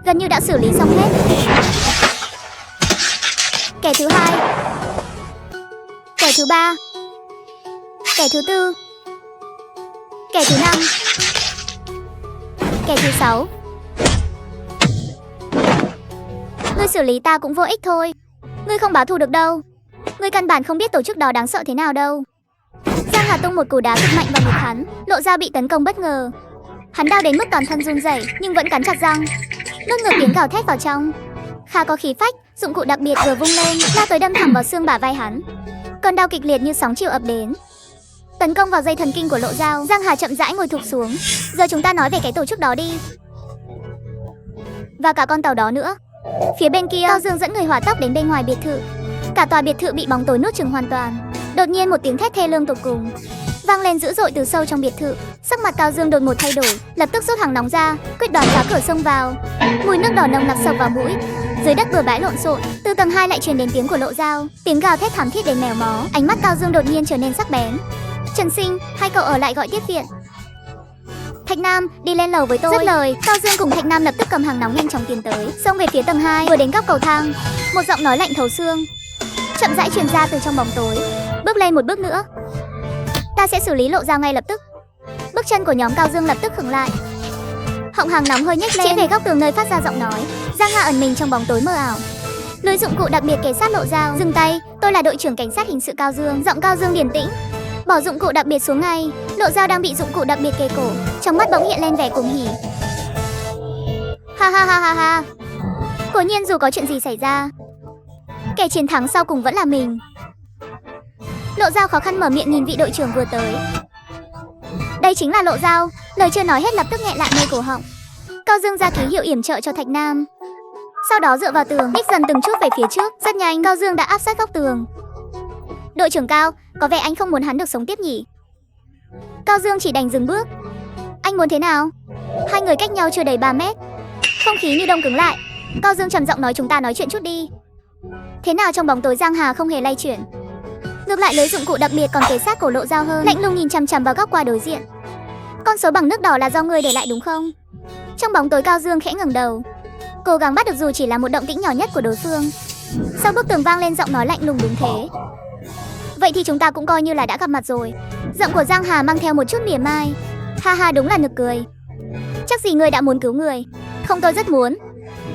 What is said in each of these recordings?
gần như đã xử lý xong hết. Kẻ thứ hai, kẻ thứ ba, kẻ thứ tư, kẻ thứ năm, kẻ thứ sáu. Ngươi xử lý ta cũng vô ích thôi. Ngươi không báo thù được đâu. Ngươi căn bản không biết tổ chức đó đáng sợ thế nào đâu. Giang Hà tung một cú đá cực mạnh vào ngực hắn. Lộ Dao bị tấn công bất ngờ. Hắn đau đến mức toàn thân run rẩy nhưng vẫn cắn chặt răng, nuốt ngược tiếng gào thét vào trong. Khá có khí phách, dụng cụ đặc biệt vừa vung lên, lao tới đâm thẳng vào xương bả vai hắn. Cơn đau kịch liệt như sóng chiều ập đến, tấn công vào dây thần kinh của Lộ Dao. Giang Hà chậm rãi ngồi thụp xuống. Giờ chúng ta nói về cái tổ chức đó đi, và cả con tàu đó nữa. Phía bên kia, Cao Dương dẫn người hỏa tốc đến bên ngoài biệt thự. Cả tòa biệt thự bị bóng tối nuốt chửng hoàn toàn. Đột nhiên một tiếng thét thê lương tột cùng vang lên dữ dội từ sâu trong biệt thự. Sắc mặt Cao Dương đột ngột thay đổi, lập tức rút hàng nóng ra, quyết đoán phá cửa xông vào. Mùi nước đỏ nồng nặc sộc vào mũi. Dưới đất bừa bãi lộn xộn, từ tầng 2 lại truyền đến tiếng của Lộ Dao, tiếng gào thét thảm thiết đến mèo mó. Ánh mắt Cao Dương đột nhiên trở nên sắc bén. Trần Sinh, hai cậu ở lại gọi tiếp viện. Thạch Nam, đi lên lầu với tôi. Dứt lời, Cao Dương cùng Thạch Nam lập tức cầm hàng nóng nhanh chóng tiến tới, xông về phía tầng 2. Vừa đến góc cầu thang, một giọng nói lạnh thấu xương chậm rãi truyền ra từ trong bóng tối. Bước lên một bước nữa, ta sẽ xử lý Lộ Dao ngay lập tức. Bước chân của nhóm Cao Dương lập tức khựng lại. Họng hàng nóng hơi nhếch lên, chĩa về góc tường nơi phát ra giọng nói. Giang Hà ẩn mình trong bóng tối mờ ảo. Lưới dụng cụ đặc biệt kề sát Lộ Dao. Dừng tay, tôi là đội trưởng cảnh sát hình sự Cao Dương. Giọng Cao Dương điềm tĩnh. Bỏ dụng cụ đặc biệt xuống ngay. Lộ Dao đang bị dụng cụ đặc biệt kề cổ, trong mắt bỗng hiện lên vẻ cuồng hỉ. Ha ha ha ha ha. Cố nhiên dù có chuyện gì xảy ra, kẻ chiến thắng sau cùng vẫn là mình. Lộ Dao khó khăn mở miệng nhìn vị đội trưởng vừa tới. Đây chính là Lộ Dao. Lời chưa nói hết lập tức nghẹn lại nơi cổ họng. Cao Dương ra ký hiệu yểm trợ cho Thạch Nam, sau đó dựa vào tường, nhích dần từng chút về phía trước. Rất nhanh, Cao Dương đã áp sát góc tường. Đội trưởng Cao, có vẻ anh không muốn hắn được sống tiếp nhỉ? Cao Dương chỉ đành dừng bước. Anh muốn thế nào? Hai người cách nhau chưa đầy 3 mét, không khí như đông cứng lại. Cao Dương trầm giọng nói, chúng ta nói chuyện chút đi. Thế nào? Trong bóng tối Giang Hà không hề lay chuyển, ngược lại lưới dụng cụ đặc biệt còn kề sát cổ Lộ Dao hơn, lạnh lùng nhìn chằm chằm vào góc qua đối diện. Con số bằng nước đỏ là do ngươi để lại đúng không? Trong bóng tối Cao Dương khẽ ngẩng đầu, cố gắng bắt được dù chỉ là một động tĩnh nhỏ nhất của đối phương. Sau bức tường vang lên giọng nói lạnh lùng, đúng thế. Vậy thì chúng ta cũng coi như là đã gặp mặt rồi. Giọng của Giang Hà mang theo một chút mỉa mai. Ha ha, đúng là nực cười. Chắc gì ngươi đã muốn cứu người? Không, tôi rất muốn.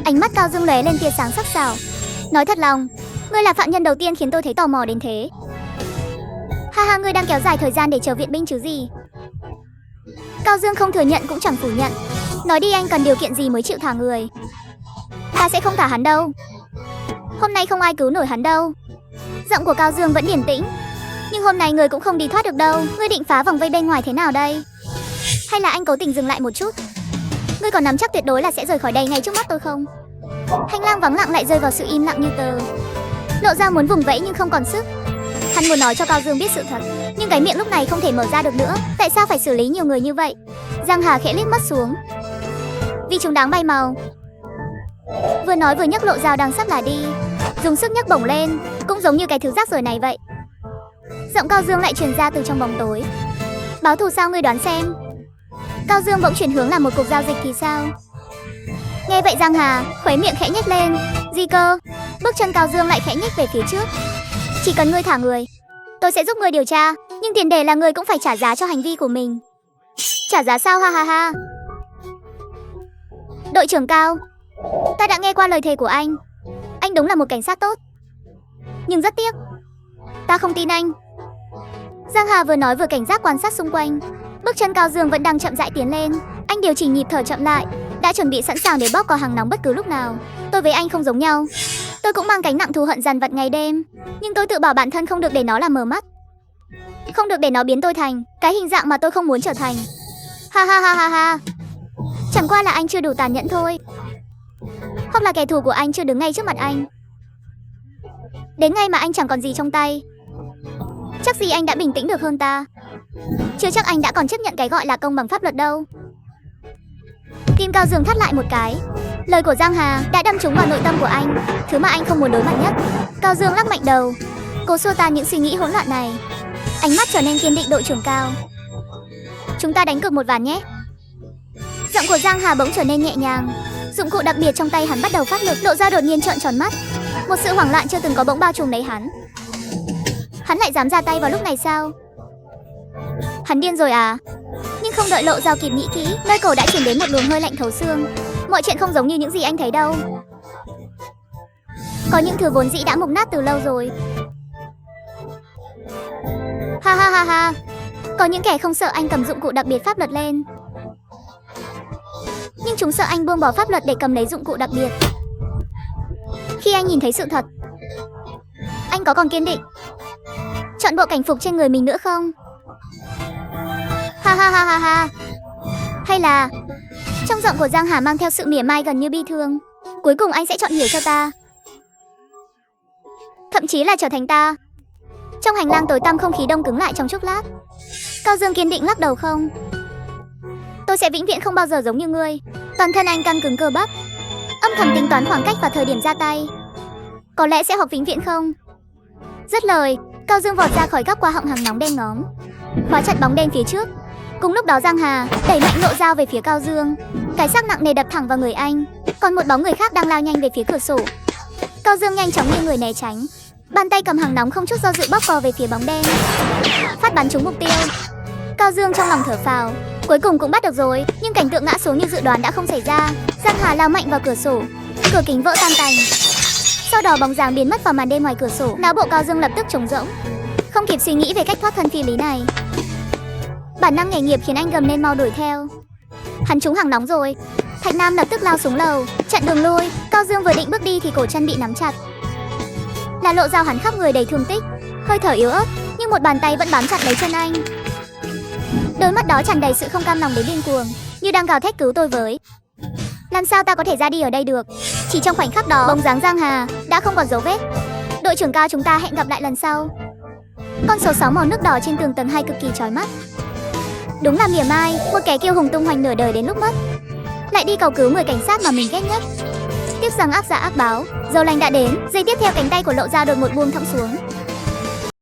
Ánh mắt Cao Dương lóe lên tia sáng sắc sảo. Nói thật lòng, ngươi là phạm nhân đầu tiên khiến tôi thấy tò mò đến thế. Ha ha, ngươi đang kéo dài thời gian để chờ viện binh chứ gì? Cao Dương không thừa nhận cũng chẳng phủ nhận. Nói đi, anh cần điều kiện gì mới chịu thả người? Ta sẽ không thả hắn đâu. Hôm nay không ai cứu nổi hắn đâu. Giọng của Cao Dương vẫn điềm tĩnh. Nhưng hôm nay ngươi cũng không đi thoát được đâu. Ngươi định phá vòng vây bên ngoài thế nào đây? Hay là anh cố tình dừng lại một chút? Ngươi còn nắm chắc tuyệt đối là sẽ rời khỏi đây ngay trước mắt tôi không? Hành lang vắng lặng lại rơi vào sự im lặng như tờ. Lộ Dao muốn vùng vẫy nhưng không còn sức. Hắn muốn nói cho Cao Dương biết sự thật, nhưng cái miệng lúc này không thể mở ra được nữa. Tại sao phải xử lý nhiều người như vậy? Giang Hà khẽ liếc mắt xuống. Vì chúng đáng bay màu. Vừa nói vừa nhấc Lộ Dao đang sắp là đi, dùng sức nhấc bổng lên, cũng giống như cái thứ rác rưởi này vậy. Giọng Cao Dương lại truyền ra từ trong bóng tối. Báo thù sao, ngươi đoán xem? Cao Dương bỗng chuyển hướng làm một cuộc giao dịch thì sao? Nghe vậy Giang Hà khóe miệng khẽ nhếch lên. Gì cơ? Bước chân Cao Dương lại khẽ nhích về phía trước. Chỉ cần ngươi thả người, tôi sẽ giúp ngươi điều tra, nhưng tiền đề là ngươi cũng phải trả giá cho hành vi của mình. Trả giá sao? Ha ha ha. Đội trưởng Cao, ta đã nghe qua lời thề của anh. Anh đúng là một cảnh sát tốt, nhưng rất tiếc, ta không tin anh. Giang Hà vừa nói vừa cảnh giác quan sát xung quanh. Bước chân Cao Dương vẫn đang chậm rãi tiến lên. Anh điều chỉnh nhịp thở chậm lại, đã chuẩn bị sẵn sàng để bóp cò hàng nóng bất cứ lúc nào. Tôi với anh không giống nhau. Tôi cũng mang gánh nặng thù hận dằn vặt ngày đêm, nhưng tôi tự bảo bản thân không được để nó làm mờ mắt, không được để nó biến tôi thành cái hình dạng mà tôi không muốn trở thành. Ha ha ha ha ha. Chẳng qua là anh chưa đủ tàn nhẫn thôi, hoặc là kẻ thù của anh chưa đứng ngay trước mặt anh. Đến ngày mà anh chẳng còn gì trong tay, chắc gì anh đã bình tĩnh được hơn ta. Chưa chắc anh đã còn chấp nhận cái gọi là công bằng pháp luật đâu. Tim Cao Dương thắt lại một cái. Lời của Giang Hà đã đâm trúng vào nội tâm của anh, thứ mà anh không muốn đối mặt nhất. Cao Dương lắc mạnh đầu, cố xua tan những suy nghĩ hỗn loạn này. Ánh mắt trở nên kiên định. Đội trưởng Cao, chúng ta đánh cược một ván nhé. Giọng của Giang Hà bỗng trở nên nhẹ nhàng, Dụng cụ đặc biệt trong tay hắn bắt đầu phát lực. Lộ Dao đột nhiên trợn tròn mắt. Một sự hoảng loạn chưa từng có bỗng bao trùm lấy hắn. Hắn lại dám ra tay vào lúc này sao? Hắn điên rồi à? Nhưng không đợi Lộ Dao kịp nghĩ kỹ, nơi cổ đã truyền đến một luồng hơi lạnh thấu xương. Mọi chuyện không giống như những gì anh thấy đâu. Có những thứ vốn dĩ đã mục nát từ lâu rồi. Ha ha ha ha. Có những kẻ không sợ anh cầm dụng cụ đặc biệt pháp luật lên, nhưng chúng sợ anh buông bỏ pháp luật để cầm lấy dụng cụ đặc biệt. Khi anh nhìn thấy sự thật, anh có còn kiên định chọn bộ cảnh phục trên người mình nữa không? Ha ha ha ha ha. Hay là trong giọng của Giang Hà mang theo sự mỉa mai gần như bi thương, cuối cùng anh sẽ chọn hiểu cho ta, thậm chí là trở thành ta. Trong hành lang tối tăm, không khí đông cứng lại trong chốc lát. Cao Dương kiên định lắc đầu. Không, tôi sẽ vĩnh viễn không bao giờ giống như ngươi. Toàn thân anh căng cứng cơ bắp, âm thầm tính toán khoảng cách và thời điểm ra tay. Có lẽ sẽ học vĩnh viễn không? Dứt lời, Cao Dương vọt ra khỏi góc qua họng hàng nóng đen ngóm, khóa chặt bóng đen phía trước. Cùng lúc đó Giang Hà đẩy mạnh Lộ Dao về phía Cao Dương. Cái xác nặng nề đập thẳng vào người anh. Còn một bóng người khác đang lao nhanh về phía cửa sổ. Cao Dương nhanh chóng như người né tránh, bàn tay cầm hàng nóng không chút do dự bóp cò về phía bóng đen, phát bắn trúng mục tiêu. Cao Dương trong lòng thở phào, cuối cùng cũng bắt được rồi. Nhưng cảnh tượng ngã xuống như dự đoán đã không xảy ra. Giang Hà lao mạnh vào cửa sổ, cửa kính vỡ tan tành. Sau đó bóng dáng biến mất vào màn đêm ngoài cửa sổ. Não bộ Cao Dương lập tức trống rỗng, không kịp suy nghĩ về cách thoát thân phi lý này. Bản năng nghề nghiệp khiến anh gầm lên mau đuổi theo. Hắn trúng hàng nóng rồi. Thạch Nam lập tức lao xuống lầu, chặn đường lui. Cao Dương vừa định bước đi thì cổ chân bị nắm chặt. Là Lộ Dao, hắn khắp người đầy thương tích, hơi thở yếu ớt, nhưng một bàn tay vẫn bám chặt lấy chân anh. Đôi mắt đó tràn đầy sự không cam lòng đến điên cuồng, như đang gào thét cứu tôi với. Làm sao ta có thể ra đi ở đây được? Chỉ trong khoảnh khắc đó, bóng dáng Giang Hà đã không còn dấu vết. Đội trưởng Cao, chúng ta hẹn gặp lại lần sau. Con số 6 màu nước đỏ trên tường tầng 2 cực kỳ chói mắt. Đúng là mỉa mai, một kẻ kiêu hùng tung hoành nửa đời đến lúc mất, lại đi cầu cứu người cảnh sát mà mình ghét nhất. Tiếc rằng ác giả ác báo, giờ lành đã đến. Giây tiếp theo cánh tay của Lộ Dao đột ngột buông thõng xuống.